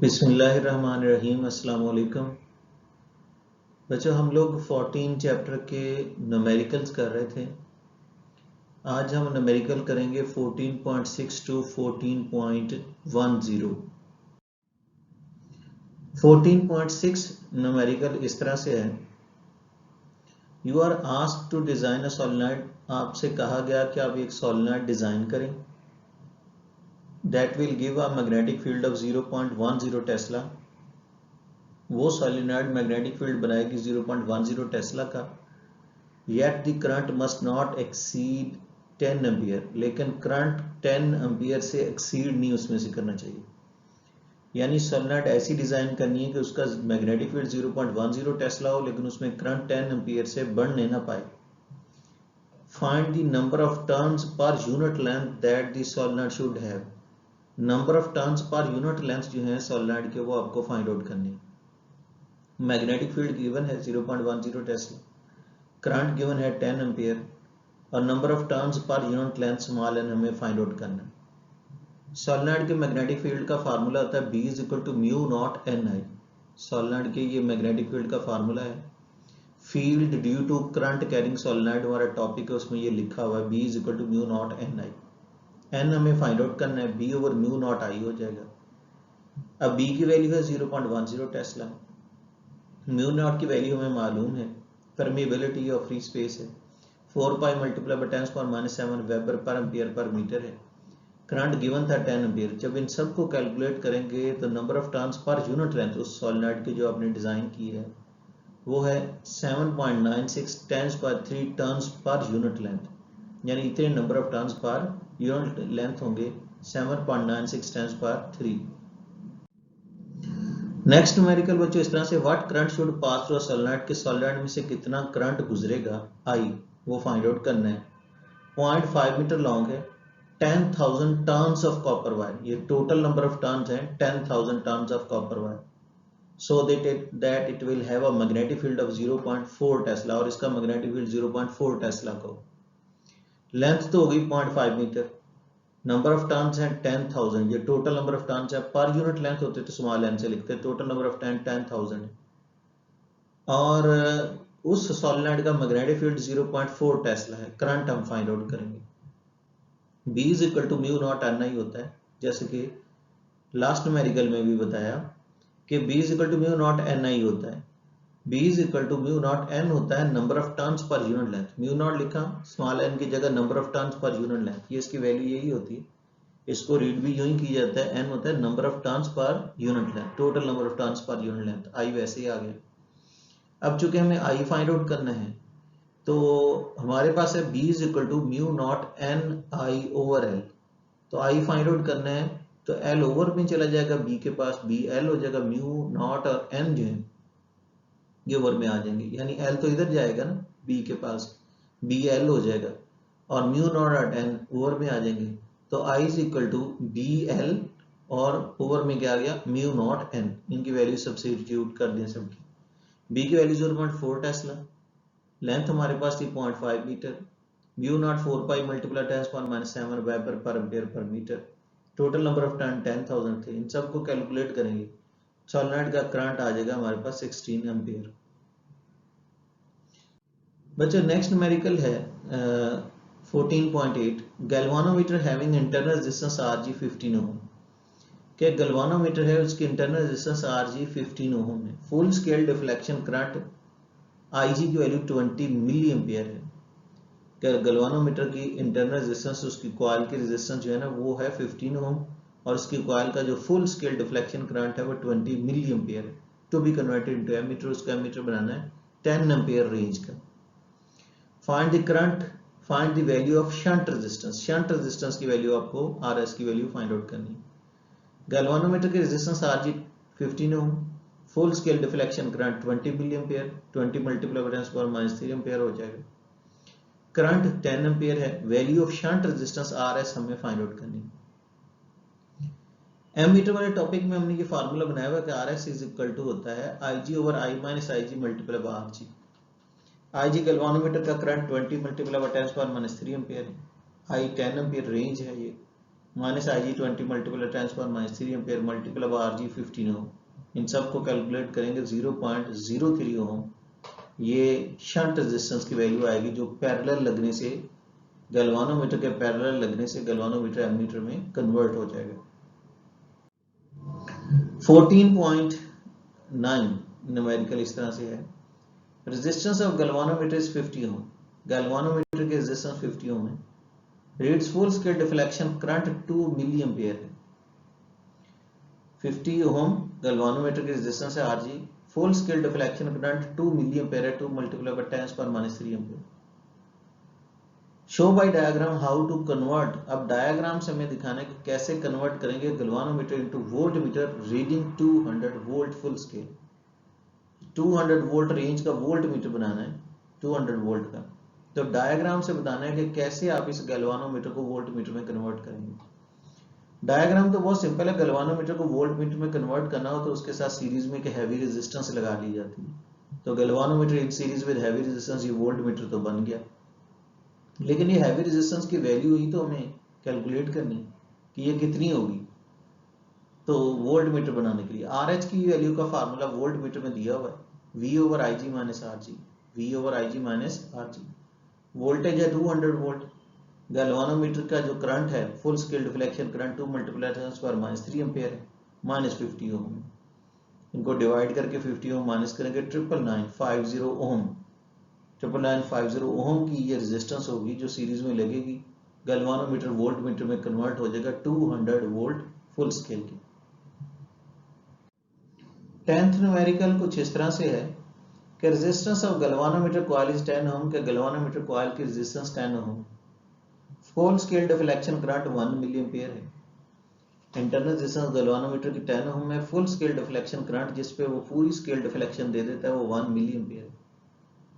बिस्मिल्लाहिर्रहमानिर्रहीम। अस्सलाम वालेकुम बच्चों, हम लोग 14 चैप्टर के न्यूमेरिकल्स कर रहे थे। आज हम न्यूमेरिकल करेंगे 14.6 टू 14.10। 14.6 न्यूमेरिकल इस तरह से है। You are asked to design a solenoid. आपसे कहा गया कि आप एक सोलेनॉइड डिज़ाइन करें that will give a magnetic field of 0.10 tesla. वो सोलेनॉइड मैग्नेटिक फील्ड बनाएगी 0.10 टेस्ला का। Yet the current must not exceed 10 ampere. लेकिन करंट 10 एम्पियर से एक्सीड नहीं उसमें से करना चाहिए। यानी सोलेनॉइड ऐसी डिज़ाइन करनी है कि उसका मैग्नेटिक फील्ड 0.10 टेस्ला हो, लेकिन उसमें करंट 10 एम्पियर से बढ़ने ना पाए। Find the number of turns per unit length that the solenoid should have. Number of turns per unit length जो है सोलेनॉइड के, वो आपको फाइंड आउट करनी है। मैग्नेटिक फील्ड गिवन है 0.10 टेस्ला, करंट गिवन है 10 एम्पियर और number of turns per unit length small n हमें फाइंड आउट करना है। सोलेनॉइड के मैग्नेटिक फील्ड का फार्मूला होता है B is equal to mu naught n I. Solenoid के ये मैग्नेटिक फील्ड का फार्मूला है। Field due to current carrying solenoid हमारा टॉपिक है, उसमें ये लिखा हुआ है B is equal to mu naught n I. N हमें फाइंड आउट करना है, B over mu naught I हो जाएगा। अब B की वैल्यू है 0.10 टेस्ला, म्यू नॉट की वैल्यू हमें मालूम है, परमिएबिलिटी ऑफ फ्री स्पेस है 4 pi multiply by 10⁻⁷ weber per ampere per metre है। करंट गिवन था 10 एम्पियर। जब इन सब को कैलकुलेट करेंगे तो number of turns per unit length उस सोलेनॉइड की जो आपने डिजाइन की है वो है 7.96 10⁻³ टर्न्स पर यूनिट लेंथ। यानी इतने number of turns per unit length होंगे 7.96 10⁻³ नेक्स्ट न्यूमेरिकल बच्चों इस तरह से, what current should pass through solenoid के सोलेनॉइड में से कितना करंट गुजरेगा आई, वो फाइंड आउट करना है। 0.5 मीटर लॉन्ग है, 10,000 टर्न्स ऑफ कॉपर वायर, ये टोटल नंबर ऑफ टर्न्स हैं 10,000 turns of copper wire. So that it will have a magnetic field of 0.4 Tesla, और इसका मैग्नेटिक फील्ड 0.4 टेस्ला को। लेंथ तो होगी 0.5 मीटर, नंबर ऑफ टर्न्स हैं 10,000, ये टोटल नंबर ऑफ टर्न्स है। पर यूनिट लेंथ होते तो स्मॉल एन से लिखते, टोटल नंबर ऑफ 10,000। और उस सोलेनॉइड का मैग्नेटिक फील्ड 0.4 टेस्ला है। करंट हम फाइंड आउट करेंगे। B is equal to mu naught n I होता है, जैसे कि लास्ट न्यूमेरिकल में भी बताया कि B is equal to mu naught n I होता है। B is equal to mu naught n होता है number of turns per unit length. Mu naught लिखा, स्मॉल एन की जगह number of turns per unit length, ये इसकी value यही होती है। इसको रीड भी यूं ही की जाता है, एन होता है number of turns per unit length, total number of turns per unit length. I वैसे ही आ गया। अब चूंकि हमें आई फाइंड आउट करना है तो हमारे पास है B is equal to mu naught n I over L. तो आई फाइंड आउट करना है तो एल ओवर में चला जाएगा B के पास, बी एल हो जाएगा, म्यू नॉट और एन जो है ये ओवर में आ जाएंगे। यानी एल तो इधर जाएगा ना B के पास, बी एल हो जाएगा और म्यू नॉट और एन ओवर में आ जाएंगे। तो I is equal to B L और ओवर में क्या आ गया, म्यू नॉट एन। इनकी वैल्यू सब्स्टिट्यूट कर दें सबकी। B की वैल्यू 0.4 टेस्ला, लेंथ हमारे पास थी 0.5 metre, mu naught 4 pi multiply 10⁻⁷ weber per ampere per metre, total number of turn 10,000 थे। इन सबको कैलकुलेट करेंगे, सोलेनॉइड का करंट आ जाएगा हमारे पास 16 एम्पियर। बच्चों नेक्स्ट न्यूमेरिकल है 14.8, galvanometer having internal resistance Rg 15 ओम। के गैल्वानोमीटर है, उसकी इंटरनल रेजिस्टेंस Rg 15 ओम है। Full scale deflection current Ig की वैल्यू 20 मिली एम्पियर है। गैल्वानोमीटर की इंटरनल रेजिस्टेंस, उसकी कॉइल की रेजिस्टेंस जो है ना वो है 15 ओम, और उसकी कॉइल का जो फुल स्केल डिफ्लेक्शन करंट है वो 20 मिली एम्पियर है। To be converted into ammeter, उसका एमीटर बनाना है 10 एम्पियर रेंज का। Find the current, find the value of shunt resistance. Shunt resistance की वैल्यू आपको RS की वैल्यू फाइंड आउट करनी है। गैल्वानोमीटर की resistance Rg 15 ohm, full scale deflection current 20 milli ampere, 20 multiply by 10⁻³ ampere हो जाएगा। Current 10 ampere है, value of shunt resistance RS हमें फाइंड आउट करनी है। एमीटर वाले टॉपिक में हमने ये फार्मूला बनाया हुआ कि RS इज इक्वल टू होता है Ig over I minus Ig multiply by Rg। Ig galvanometer का करंट 20 मल्टीप्लाई बाय 10⁻³ एम्पियर है, I 10 एम्पियर रेंज है ये, माइनस आई जी 20 multiple transfer minus 3 ampere multiple अब आर जी 15 ओम। इन सबको कैलकुलेट करेंगे 0.03 ओम ये शंट रेजिस्टेंस की वैल्यू आएगी जो पैरेलल लगने से गैल्वानोमीटर के पैरेलल लगने से गैल्वानोमीटर एमीटर में कन्वर्ट हो जाएगा। 14.9 न्यूमेरिकल इस तरह से है। Resistance of galvanometer is 50 ohm. Galvanometer के रेजिस्टेंस 50 ओम है। Reads full scale deflection current 2 milli ampere है। 50 ओम गैल्वानोमीटर के रेजिस्टेंस है R G. Full scale deflection current 2 milli ampere है। 2 multiply by 10⁻³ ampere. Show by diagram how to convert. अब diagram से हमें दिखाना है कि कैसे कन्वर्ट करेंगे galvanometer into voltmeter reading 200 volt full scale. 200 volt range का वोल्ट मीटर बनाना है 200 वोल्ट का। तो डायग्राम से बताना है कि कैसे आप इस गैल्वानोमीटर को वोल्ट मीटर में कन्वर्ट करेंगे। डायग्राम तो बहुत सिंपल है। गैल्वानोमीटर को वोल्ट मीटर में कन्वर्ट करना हो तो उसके साथ सीरीज में एक हैवी रेजिस्टेंस लगा ली जाती है। तो galvanometer in series with heavy resistance, ये वोल्ट मीटर तो बन गया। लेकिन ये हैवी रेजिस्टेंस की वैल्यू ही तो हमें कैलकुलेट करनी है कि ये कितनी होगी। तो वोल्ट मीटर बनाने के लिए आर एच की वैल्यू का फार्मूला वोल्ट मीटर में दिया हुआ है V over I G minus R G. V over I G minus R G. Voltage है 200 वोल्ट। गैल्वानोमीटर का जो करंट है full scale deflection current 2 multiply -3 ampere है माइनस 50 ओम। इनको डिवाइड करके 50 ओम माइनस करेंगे 99950 ओम। 99950 ओम की ये रेजिस्टेंस होगी जो सीरीज में लगेगी। गैल्वानोमीटर वोल्ट मीटर में कन्वर्ट हो जाएगा 200 वोल्ट फुल स्केल की। 10th न्यूमेरिकल कुछ इस तरह से है कि resistance of galvanometer coil is 10 ohm के गैल्वानोमीटर कॉइल की resistance 10 ohm. Full scale deflection current 1 milli ampere है। इंटरनल रेजिस्टेंस गैल्वानोमीटर की 10 ओम है। फुल स्केल डिफ्लेक्शन करंट जिस पे वो पूरी स्केल डिफ्लेक्शन दे देता है वो 1 मिली एम्पियर है।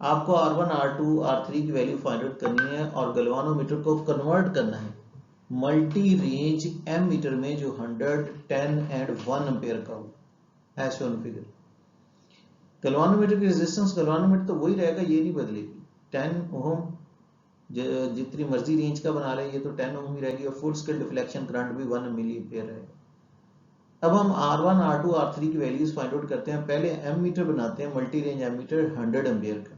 आपको R1, R2, R3 की वैल्यू फाइंड आउट करनी है और गैल्वानोमीटर को कन्वर्ट करना है मल्टी रेंज एम मीटर में जो 100, 10 एंड 1 एम्पियर का हो एज शोन फिगर। गैल्वानोमीटर की रेजिस्टेंस गैल्वानोमीटर तो वही रहेगा, ये नहीं बदलेगी। 10 ओम जितनी मर्जी रेंज का बना ले ये तो 10 ओम ही रहेगी और फुल स्केल डिफ्लेक्शन करंट भी 1 मिली एम्पियर रहेगा। अब हम R1, R2, R3 की वैल्यूज फाइंड आउट करते हैं। पहले एम मीटर बनाते हैं multi range ammeter 100 ampere का।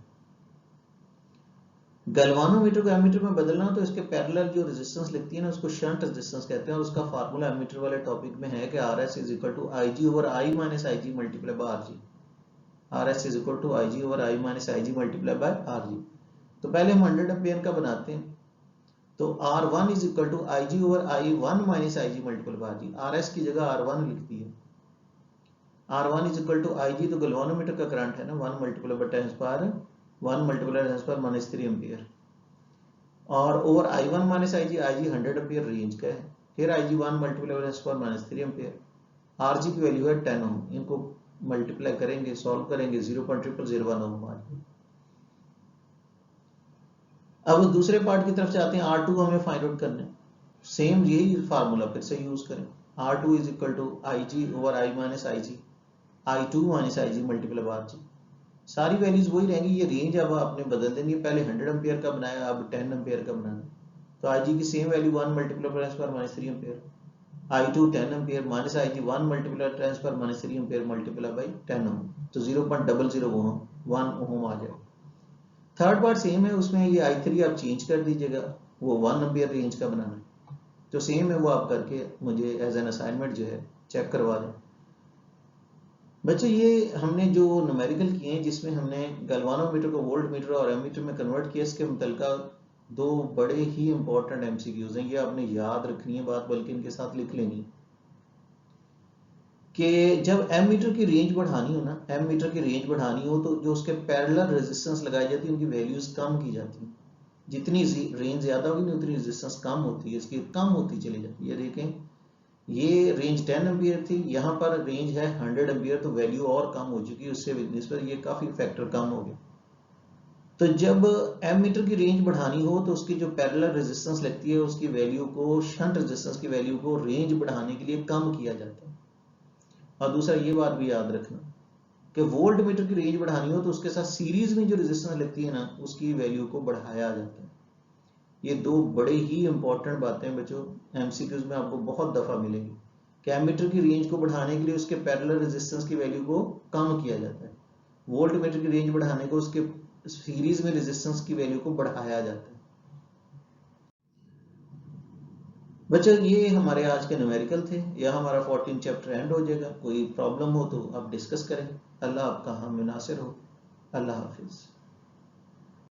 गैल्वानोमीटर को एमीटर में बदलना हो तो इसके पैरेलल जो रेजिस्टेंस लिखती है ना उसको शंट रेजिस्टेंस कहते हैं और उसका फार्मूला एमीटर वाले टॉपिक में है कि RS is equal to IG over I minus IG multiply by RG। RS is equal to IG over I minus IG multiply by RG। तो पहले हम 100 एम्पियर का बनाते हैं तो R1 is equal to IG over I1 minus IG multiply by RG। RS की जगह R1 लिखती है। R1 is equal to IG तो गैल्वानोमीटर का करंट है ना 1 multiply by 10 power 1 multiply 10 power minus 3 ampere और over I1 minus IG 100 ampere range का है। फिर IG1 multiply by 10 power minus 3 ampere. RG की वैल्यू है 10 ओम। इनको मल्टीप्लाई करेंगे सॉल्व करेंगे 0.0001 ओम आ जाएगा। अब दूसरे पार्ट की तरफ जाते हैं। R2 हमें फाइंड आउट करना है। सेम यही फार्मूला फिर से यूज करें। R2 is equal to IG over I minus IG I2 minus IG multiply by RG। सारी वैल्यूज वही रहेंगी। ये रेंज अब आपने बदल देनी है। पहले 100 एम्पियर का बनाया अब 10 एम्पियर का बनाना। तो IG की same value 1 multiply by 10 power minus 3 ampere. I2 10 ampere minus IG 1 multiply by 10 power minus 3 ampere multiply by 10 ओम तो 0.00 ओम 1 ओम आ जाए। थर्ड पार्ट सेम है, उसमें ये I3 आप चेंज कर दीजिएगा, वो 1 एम्पियर रेंज का बनाना है। तो सेम है वो आप करके मुझे एज एन असाइनमेंट जो है चेक करवा दें। बच्चों ये हमने जो न्यूमेरिकल किए हैं जिसमें हमने गैल्वानोमीटर को वोल्ट मीटर और एमीटर में कन्वर्ट किया, इसके मुतल्लिका दो बड़े ही इंपॉर्टेंट एमसीक्यूज हैं। ये आपने याद रखनी है बात, बल्कि इनके साथ लिख लेनी कि जब एम मीटर की रेंज बढ़ानी हो ना, एम मीटर की रेंज बढ़ानी हो तो जो उसके पैरेलल रेजिस्टेंस लगाई जाती है उनकी वैल्यूज कम की जाती है। जितनी रेंज ज्यादा होगी उतनी रेजिस्टेंस कम होती है, इसकी कम होती चली जाती है। देखें ये रेंज 10 एम्पियर थी, यहाँ पर रेंज है 100 एम्पियर तो वैल्यू और कम हो चुकी है, उससे निस्बत ये काफी फैक्टर कम हो गया। तो जब एम मीटर की रेंज बढ़ानी हो तो उसकी जो पैरेलल रेजिस्टेंस लगती है उसकी वैल्यू को, शंट रेजिस्टेंस की वैल्यू को रेंज बढ़ाने के लिए कम किया जाता है। और दूसरा ये बात भी याद रखना कि वोल्ट मीटर की रेंज बढ़ानी हो तो उसके साथ सीरीज में जो रेजिस्टेंस लगती है ना उसकी वैल्यू को बढ़ाया जाता है। ये दो बड़े ही इंपॉर्टेंट बातें बच्चों एमसीक्यूज में आपको बहुत दफा मिलेंगी कि एमीटर की रेंज को बढ़ाने के लिए उसके पैरेलल रेजिस्टेंस की वैल्यू को कम किया जाता है, वोल्ट मीटर की रेंज बढ़ाने को उसके सीरीज में रेजिस्टेंस की वैल्यू को बढ़ाया जाता है। बच्चों ये हमारे आज के न्यूमेरिकल थे, यह हमारा 14 चैप्टर एंड हो जाएगा। कोई प्रॉब्लम हो तो आप डिस्कस करें। अल्लाह आपका हम मुनासिर हो। अल्लाह हाफिज।